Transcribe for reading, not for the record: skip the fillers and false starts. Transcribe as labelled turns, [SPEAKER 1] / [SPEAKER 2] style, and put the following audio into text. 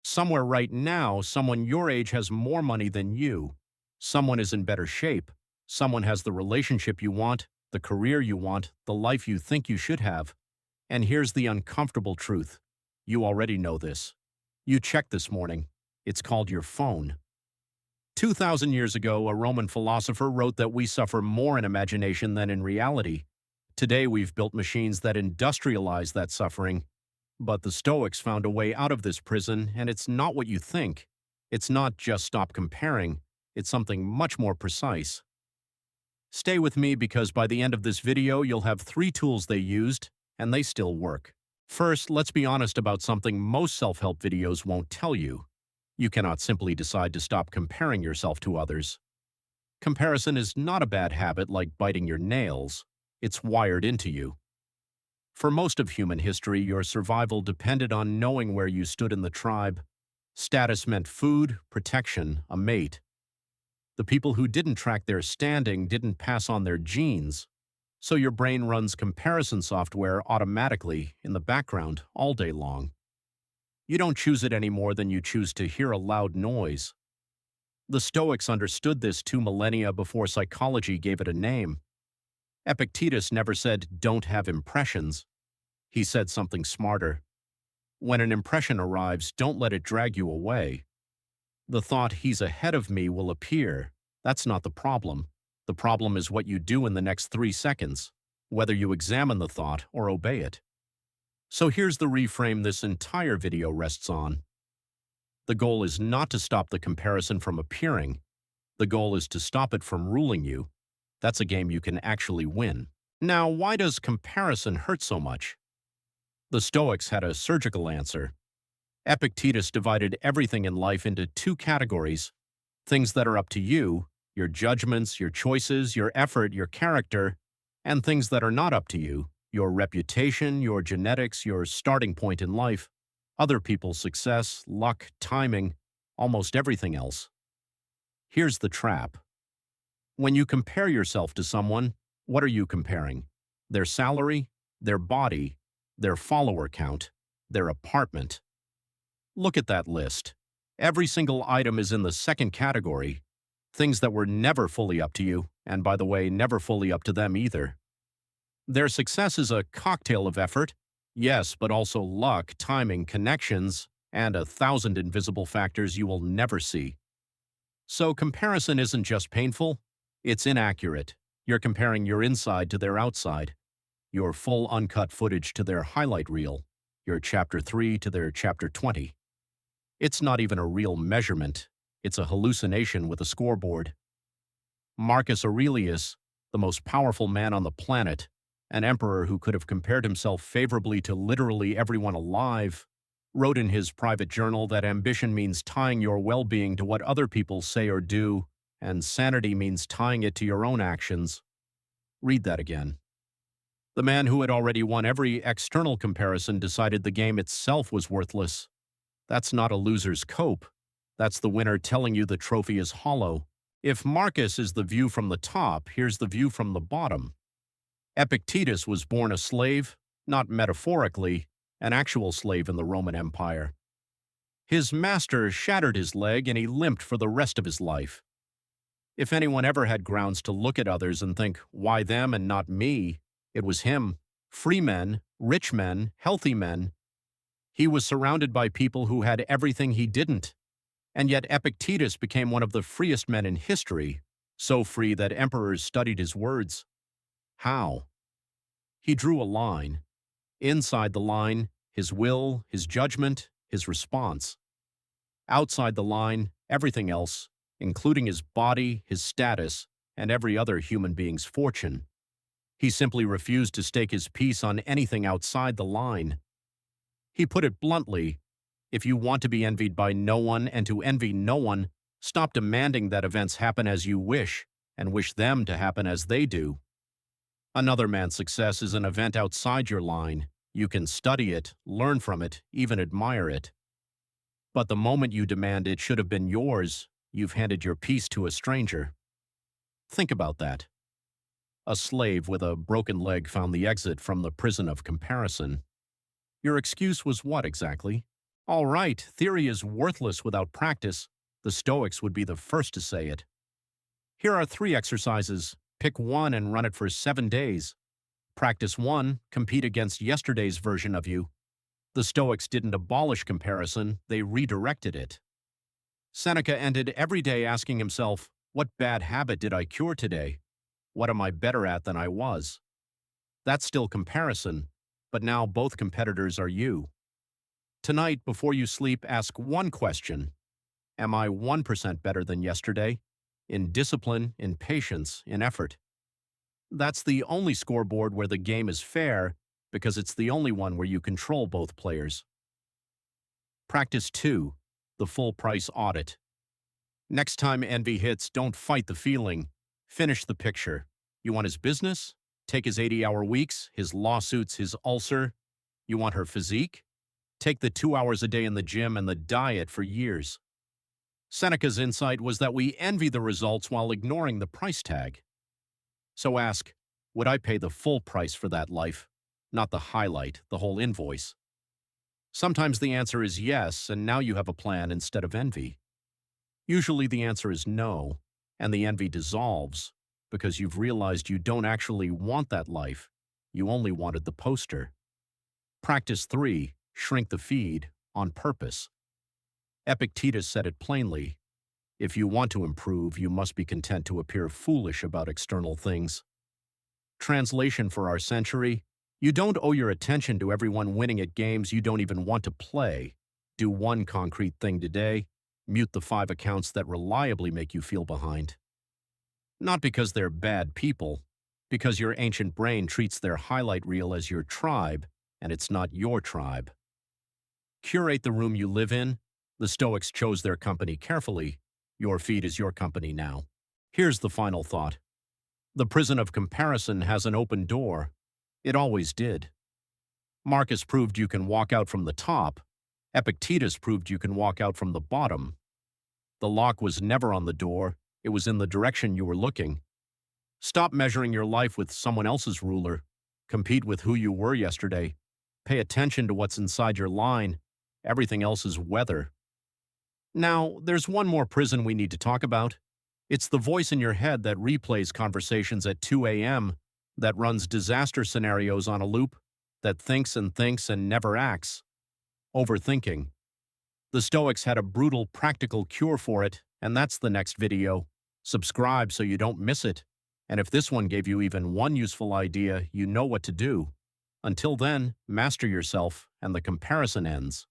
[SPEAKER 1] Somewhere right now, someone your age has more money than you. Someone is in better shape. Someone has the relationship you want, the career you want, the life you think you should have. And here's the uncomfortable truth. You already know this. You checked this morning. It's called your phone. 2,000 years ago, a Roman philosopher wrote that we suffer more in imagination than in reality. Today, we've built machines that industrialize that suffering. But the Stoics found a way out of this prison, and it's not what you think. It's not just stop comparing. It's something much more precise. Stay with me because by the end of this video, you'll have 3 tools they used, and they still work. First, let's be honest about something most self-help videos won't tell you. You cannot simply decide to stop comparing yourself to others. Comparison is not a bad habit like biting your nails. It's wired into you. For most of human history, your survival depended on knowing where you stood in the tribe. Status meant food, protection, a mate. The people who didn't track their standing didn't pass on their genes, so your brain runs comparison software automatically in the background all day long. You don't choose it any more than you choose to hear a loud noise. The Stoics understood this 2 millennia before psychology gave it a name. Epictetus never said, "Don't have impressions." He said something smarter. When an impression arrives, don't let it drag you away. The thought, "he's ahead of me," will appear. That's not the problem. The problem is what you do in the next 3 seconds, whether you examine the thought or obey it. So here's the reframe this entire video rests on. The goal is not to stop the comparison from appearing. The goal is to stop it from ruling you. That's a game you can actually win. Now, why does comparison hurt so much? The Stoics had a surgical answer. Epictetus divided everything in life into 2 categories: things that are up to you, your judgments, your choices, your effort, your character, and things that are not up to you, your reputation, your genetics, your starting point in life, other people's success, luck, timing, almost everything else. Here's the trap. When you compare yourself to someone, what are you comparing? Their salary, their body, their follower count, their apartment. Look at that list. Every single item is in the second category, things that were never fully up to you, and by the way, never fully up to them either. Their success is a cocktail of effort, yes, but also luck, timing, connections, and 1,000 invisible factors you will never see. So comparison isn't just painful, it's inaccurate. You're comparing your inside to their outside, your full uncut footage to their highlight reel, your chapter 3 to their chapter 20. It's not even a real measurement, it's a hallucination with a scoreboard. Marcus Aurelius, the most powerful man on the planet, an emperor who could have compared himself favorably to literally everyone alive, wrote in his private journal that ambition means tying your well-being to what other people say or do, and sanity means tying it to your own actions. Read that again. The man who had already won every external comparison decided the game itself was worthless. That's not a loser's cope. That's the winner telling you the trophy is hollow. If Marcus is the view from the top, here's the view from the bottom. Epictetus was born a slave, not metaphorically, an actual slave in the Roman Empire. His master shattered his leg and he limped for the rest of his life. If anyone ever had grounds to look at others and think, "Why them and not me?" it was him. Free men, rich men, healthy men. He was surrounded by people who had everything he didn't. And yet Epictetus became one of the freest men in history, so free that emperors studied his words. How? He drew a line. Inside the line, his will, his judgment, his response. Outside the line, everything else, including his body, his status, and every other human being's fortune. He simply refused to stake his peace on anything outside the line. He put it bluntly, if you want to be envied by no one and to envy no one, stop demanding that events happen as you wish, and wish them to happen as they do. Another man's success is an event outside your line. You can study it, learn from it, even admire it. But the moment you demand it should have been yours, you've handed your peace to a stranger. Think about that. A slave with a broken leg found the exit from the prison of comparison. Your excuse was what exactly? All right, theory is worthless without practice. The Stoics would be the first to say it. Here are 3 exercises. Pick one and run it for 7 days. Practice 1, compete against yesterday's version of you. The Stoics didn't abolish comparison, they redirected it. Seneca ended every day asking himself, what bad habit did I cure today? What am I better at than I was? That's still comparison, but now both competitors are you. Tonight, before you sleep, ask one question. Am I 1% better than yesterday? In discipline, in patience, in effort. That's the only scoreboard where the game is fair, because it's the only one where you control both players. Practice 2, the full price audit. Next time envy hits, don't fight the feeling. Finish the picture. You want his business? Take his 80-hour weeks, his lawsuits, his ulcer. You want her physique? Take the 2 hours a day in the gym and the diet for years. Seneca's insight was that we envy the results while ignoring the price tag. So ask, would I pay the full price for that life? Not the highlight, the whole invoice. Sometimes the answer is yes, and now you have a plan instead of envy. Usually the answer is no, and the envy dissolves, because you've realized you don't actually want that life. You only wanted the poster. Practice 3, shrink the feed, on purpose. Epictetus said it plainly. If you want to improve, you must be content to appear foolish about external things. Translation for our century: you don't owe your attention to everyone winning at games you don't even want to play. Do one concrete thing today. Mute the 5 accounts that reliably make you feel behind. Not because they're bad people, because your ancient brain treats their highlight reel as your tribe, and it's not your tribe. Curate the room you live in. The Stoics chose their company carefully. Your feed is your company now. Here's the final thought. The prison of comparison has an open door. It always did. Marcus proved you can walk out from the top. Epictetus proved you can walk out from the bottom. The lock was never on the door. It was in the direction you were looking. Stop measuring your life with someone else's ruler. Compete with who you were yesterday. Pay attention to what's inside your line. Everything else is weather. Now, there's one more prison we need to talk about. It's the voice in your head that replays conversations at 2 a.m., that runs disaster scenarios on a loop, that thinks and never acts. Overthinking. The Stoics had a brutal, practical cure for it, and that's the next video. Subscribe so you don't miss it. And if this one gave you even one useful idea, you know what to do. Until then, master yourself, and the comparison ends.